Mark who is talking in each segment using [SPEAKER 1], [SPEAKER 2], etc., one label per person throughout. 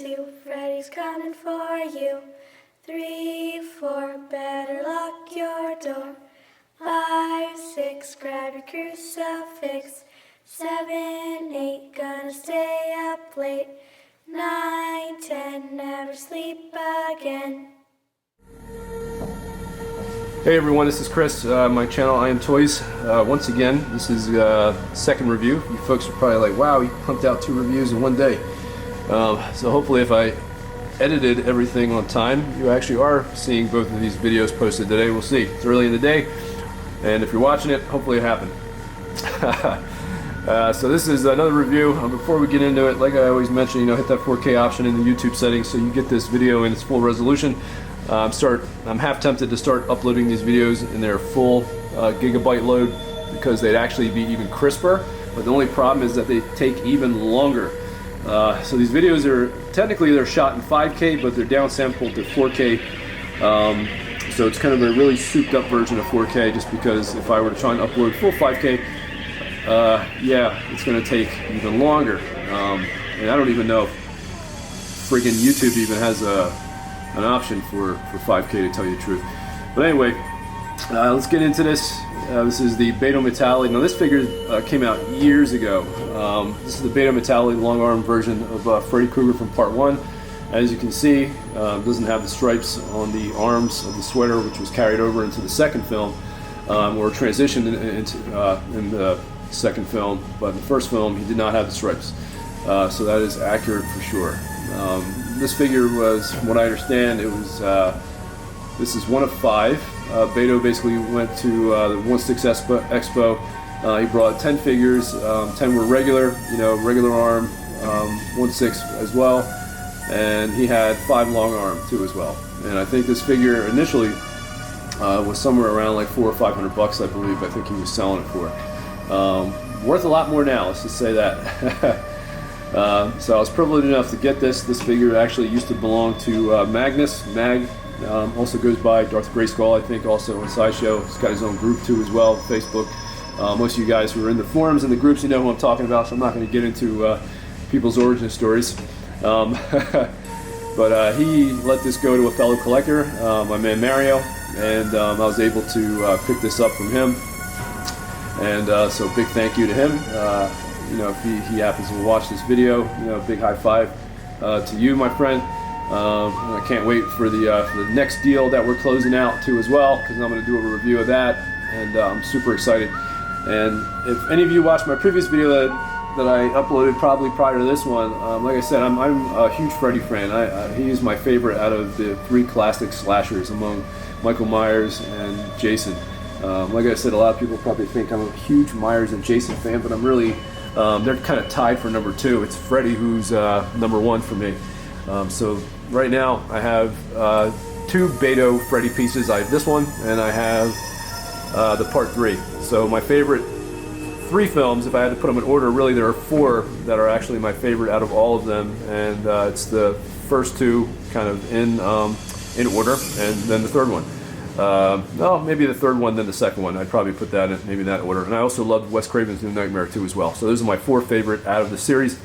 [SPEAKER 1] 2, Freddy's coming for you. 3, 4, better lock your door. 5, 6, grab your crucifix. 7, 8, gonna stay up late. 9, 10, never sleep again.
[SPEAKER 2] Hey everyone, this is Chris, my channel I Am Toys. Once again, this is second review. You folks are probably like, wow, he pumped out 2 reviews in one day. So hopefully if I edited everything on time, you actually are seeing both of these videos posted today. We'll see. It's early in the day, and if you're watching it, hopefully it happened. So this is another review. Before we get into it, like I always mention, hit that 4K option in the YouTube settings so you get this video in its full resolution. I'm half tempted to start uploading these videos in their full gigabyte load because they'd actually be even crisper, but the only problem is that they take even longer. So these videos are technically they're shot in 5K, but they're downsampled to 4K. So it's kind of a really souped up version of 4K, just because if I were to try and upload full 5K, yeah, it's going to take even longer. And I don't even know if freaking YouTube even has an option for 5K, to tell you the truth. But anyway, let's get into this. This is the Beto Matali. Now this figure came out years ago. This is the Beto Matali long arm version of Freddy Krueger from part 1. As you can see, doesn't have the stripes on the arms of the sweater, which was carried over into the second film, or transitioned in the second film. But in the first film, he did not have the stripes. So that is accurate for sure. This figure was, from what I understand, it was this is one of 5. Beto basically went to the 1/6 Expo. He brought 10 figures. 10 were regular, regular arm, 1/6 as well, and he had 5 long arm too as well. And I think this figure initially was somewhere around like $400 or $500, I believe. I think he was selling it for. Worth a lot more now. Let's just say that. So I was privileged enough to get this. This figure actually used to belong to Magnus. Mag also goes by Darth Grayskull, I think, also on Sideshow. He's got his own group too as well, Facebook. Most of you guys who are in the forums and the groups, you know who I'm talking about, so I'm not going to get into people's origin stories. But he let this go to a fellow collector, my man Mario, and I was able to pick this up from him. And so big thank you to him. If he happens to watch this video, big high five to you, my friend. And I can't wait for the next deal that we're closing out too as well, because I'm going to do a review of that, and I'm super excited. And if any of you watched my previous video that I uploaded probably prior to this one, like I said, I'm a huge Freddy fan. He is my favorite out of the 3 classic slashers among Michael Myers and Jason. Like I said, a lot of people probably think I'm a huge Myers and Jason fan, but I'm really they're kind of tied for number 2. It's Freddy who's number 1 for me. So right now I have 2 Beto Freddy pieces. I have this one, and I have the part 3. So my favorite 3 films, if I had to put them in order, really there are 4 that are actually my favorite out of all of them, and it's the first 2 kind of in order, and then the third one. No, maybe the third one, then the second one. I'd probably put that in maybe that order. And I also loved Wes Craven's New Nightmare too as well. So those are my 4 favorite out of the series.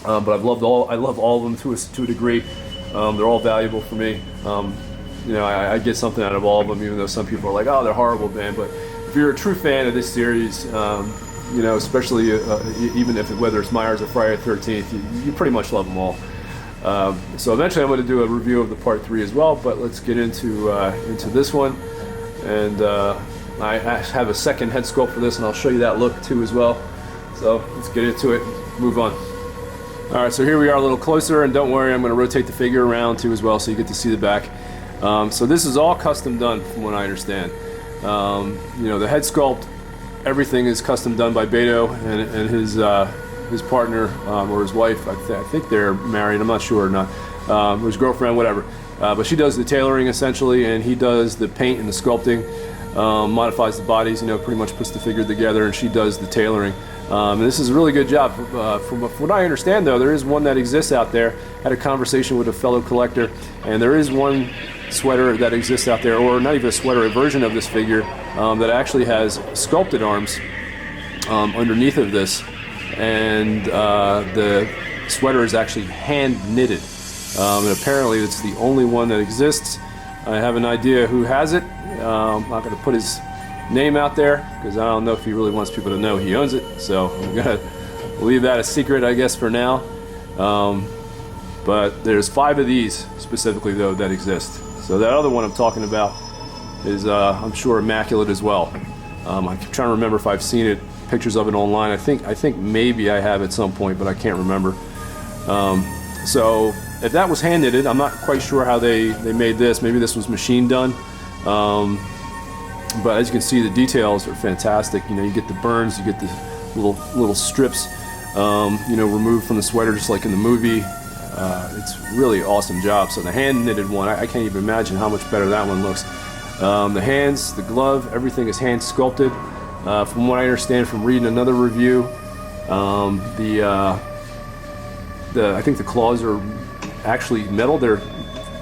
[SPEAKER 2] But I love all of them to a degree. They're all valuable for me. I get something out of all of them, even though some people are like, oh, they're horrible, man. But if you're a true fan of this series, especially even whether it's Myers or Friday the 13th, you pretty much love them all. So eventually I'm going to do a review of the part 3 as well, but let's get into this one. And I have a second head sculpt for this, and I'll show you that look too as well. So let's get into it, move on. Alright, so here we are a little closer, and don't worry, I'm going to rotate the figure around too as well so you get to see the back. So this is all custom done from what I understand. The head sculpt, everything is custom done by Beto and his partner, or his wife. I think they're married, I'm not sure or not, or his girlfriend, whatever. But she does the tailoring essentially, and he does the paint and the sculpting, modifies the bodies, pretty much puts the figure together, and she does the tailoring. And this is a really good job. From what I understand though, there is one that exists out there. I had a conversation with a fellow collector, and there is one sweater that exists out there, or not even a sweater, a version of this figure that actually has sculpted arms underneath of this, and the sweater is actually hand knitted. and apparently it's the only one that exists. I have an idea who has it. I'm not going to put his name out there because I don't know if he really wants people to know he owns it, so I'm going to leave that a secret, I guess, for now. But there's 5 of these specifically, though, that exist. So that other one I'm talking about is, I'm sure, immaculate as well. I'm trying to remember if I've seen it, pictures of it online. I think maybe I have at some point, but I can't remember. So if that was hand knitted, I'm not quite sure how they made this. Maybe this was machine done. But as you can see, the details are fantastic. You know, you get the burns, you get the little strips, you know, removed from the sweater, just like in the movie. It's really awesome job. So the hand knitted one, I can't even imagine how much better that one looks. The hands, the glove, everything is hand sculpted. From what I understand from reading another review, I think the claws are actually metal. They're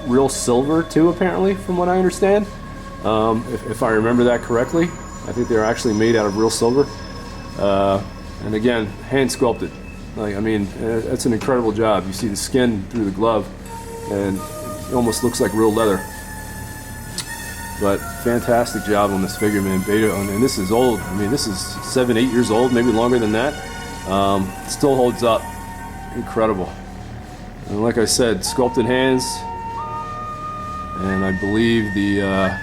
[SPEAKER 2] real silver too, apparently, from what I understand. If I remember that correctly, I think they're actually made out of real silver. And again, hand sculpted. Like, I mean, it's an incredible job. You see the skin through the glove, and it almost looks like real leather. But fantastic job on this figure, man. Beto, and this is old. I mean, this is 7, 8 years old, maybe longer than that. Still holds up. Incredible. And like I said, sculpted hands, and I believe the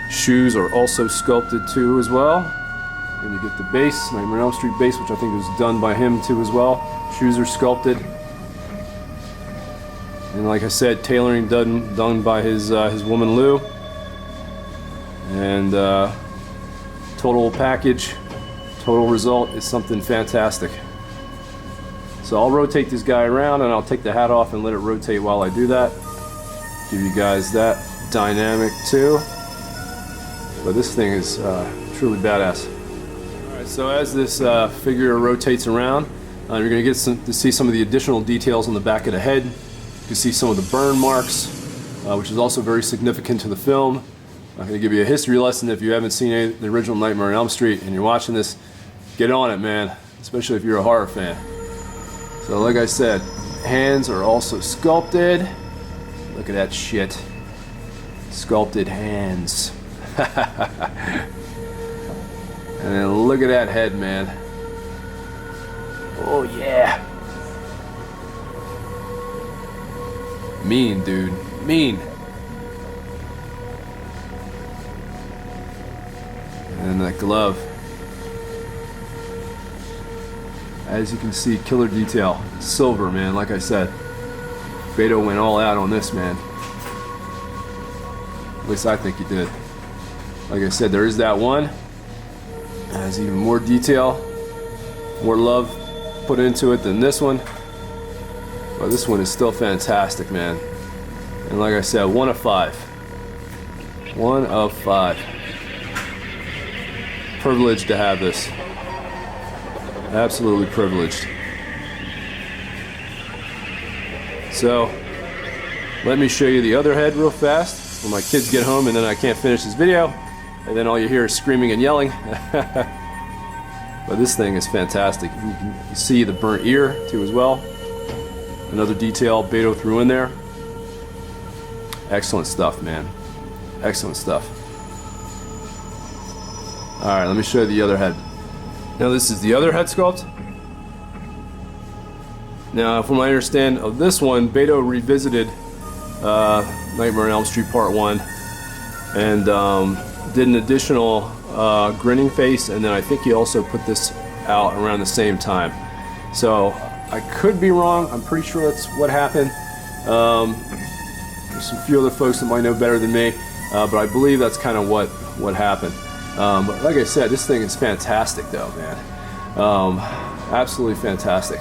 [SPEAKER 2] shoes are also sculpted too as well. And you get the base, Nightmare on Elm Street base, which I think was done by him too as well. Shoes are sculpted. And like I said, tailoring done by his woman Lou. And total package, total result is something fantastic. So I'll rotate this guy around, and I'll take the hat off and let it rotate while I do that. Give you guys that dynamic too. But this thing is truly badass. Alright, so as this figure rotates around, you're going to get to see some of the additional details on the back of the head. You can see some of the burn marks, which is also very significant to the film. I'm going to give you a history lesson. If you haven't seen the original Nightmare on Elm Street and you're watching this, get on it, man. Especially if you're a horror fan. So like I said, hands are also sculpted. Look at that shit. Sculpted hands. And then look at that head, man. Oh yeah. Mean, dude. Mean. And that glove. As you can see, killer detail. Silver, man, like I said. Beto went all out on this, man. At least I think he did. Like I said, there is that one. It has even more detail, more love put into it than this one. But this one is still fantastic, man. And like I said, 1 of 5. 1 of 5. Privileged to have this. Absolutely privileged. So, let me show you the other head real fast when my kids get home and then I can't finish this video. And then all you hear is screaming and yelling. But this thing is fantastic. You can see the burnt ear too as well. Another detail Beto threw in there. Excellent stuff, man. Excellent stuff. Alright, let me show you the other head. Now this is the other head sculpt. Now from what I understand of this one, Beto revisited Nightmare on Elm Street Part 1 and did an additional grinning face, and then I think he also put this out around the same time. So I could be wrong. I'm pretty sure that's what happened. There's a few other folks that might know better than me, but I believe that's kind of what happened. But like I said, this thing is fantastic though, man. Absolutely fantastic.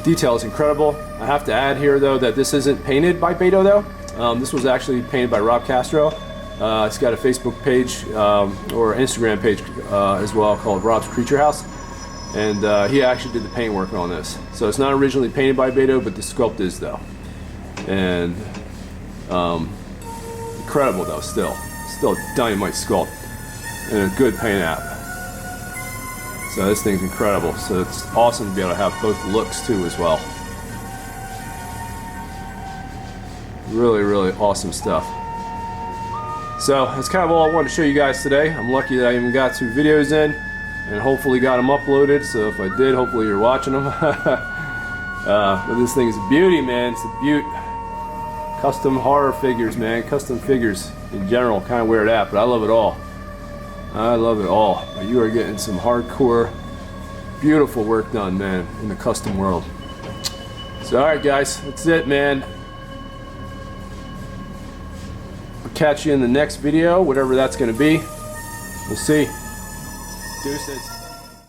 [SPEAKER 2] Detail is incredible. I have to add here though that this isn't painted by Beto though. This was actually painted by Rob Castro. It's got a Facebook page or Instagram page as well called Rob's Creature House. And he actually did the paint work on this. So it's not originally painted by Beto, but the sculpt is though. And incredible though, still a dynamite sculpt and a good paint app. So this thing's incredible. So it's awesome to be able to have both looks too as well. Really, really awesome stuff. So that's kind of all I wanted to show you guys today. I'm lucky that I even got 2 videos in and hopefully got them uploaded. So if I did, hopefully you're watching them. But this thing is a beauty, man. It's a beaut. Custom horror figures, man. Custom figures in general, kind of where it at, but I love it all. I love it all. But you are getting some hardcore, beautiful work done, man, in the custom world. So alright guys, that's it, man. I'll catch you in the next video, whatever that's going to be. We'll see. Deuces.